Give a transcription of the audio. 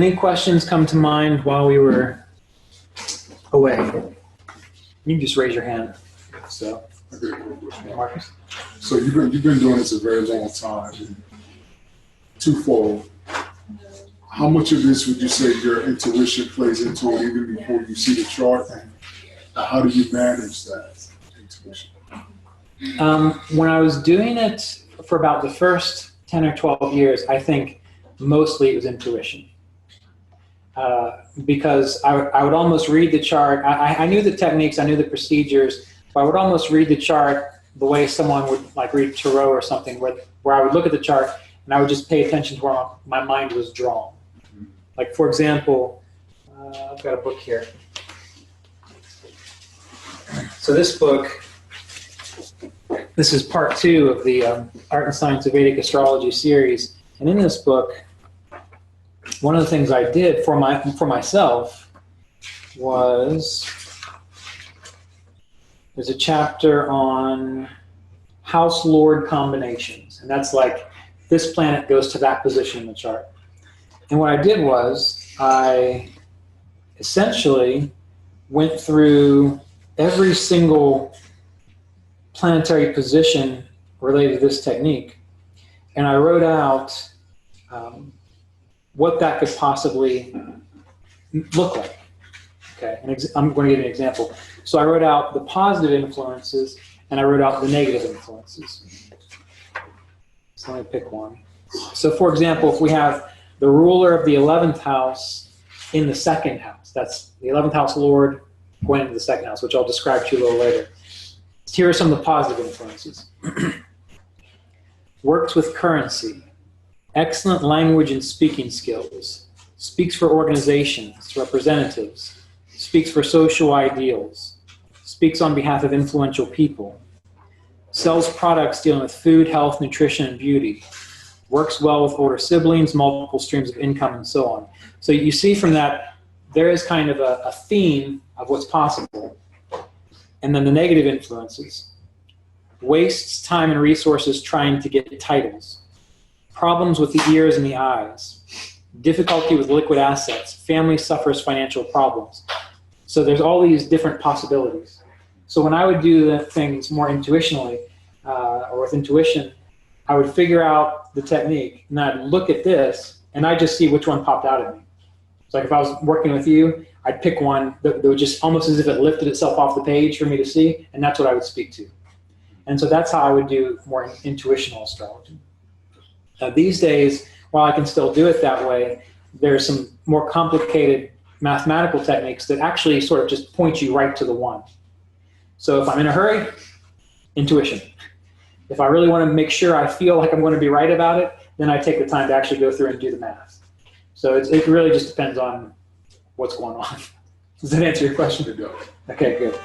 Any questions come to mind while we were away? You can just raise your hand. So, Marcus. So you've been doing this a very long time. Twofold. How much of this would you say your intuition plays into it even before you see the chart, and how do you manage that intuition? When I was doing it for about the first 10 or 12 years, I think mostly it was intuition. Because I would almost read the chart. I knew the techniques, I knew the procedures, but I would almost read the chart the way someone would like read tarot or something, where I would look at the chart and I would just pay attention to where my mind was drawn. Like, for example, I've got a book here. So this book, this is part 2 of the Art and Science of Vedic Astrology series. And in this book, one of the things I did for myself was, there's a chapter on house lord combinations. And that's like, this planet goes to that position in the chart. And what I did was, I essentially went through every single planetary position related to this technique, and I wrote out what that could possibly look like. Okay, and I'm going to give you an example. So I wrote out the positive influences, and I wrote out the negative influences. So let me pick one. So for example, if we have the ruler of the 11th house in the 2nd house, that's the 11th house lord going into the 2nd house, which I'll describe to you a little later. Here are some of the positive influences. Works with currency, excellent language and speaking skills, speaks for organizations, representatives, speaks for social ideals, speaks on behalf of influential people, sells products dealing with food, health, nutrition, and beauty, works well with older siblings, multiple streams of income, and so on. So you see from that, there is kind of a theme of what's possible. And then the negative influences. Wastes time and resources trying to get titles. Problems with the ears and the eyes. Difficulty with liquid assets. Family suffers financial problems. So there's all these different possibilities. So when I would do the things more intuitionally, or with intuition, I would figure out the technique, and I'd look at this, and I'd just see which one popped out at me. So like if I was working with you, I'd pick one that would just almost as if it lifted itself off the page for me to see, and that's what I would speak to. And so that's how I would do more intuitional astrology. These days, while I can still do it that way, there's some more complicated mathematical techniques that actually sort of just point you right to the one. So if I'm in a hurry, intuition. If I really want to make sure I feel like I'm going to be right about it, then I take the time to actually go through and do the math. So it really just depends on what's going on. Does that answer your question? It does. Okay, good.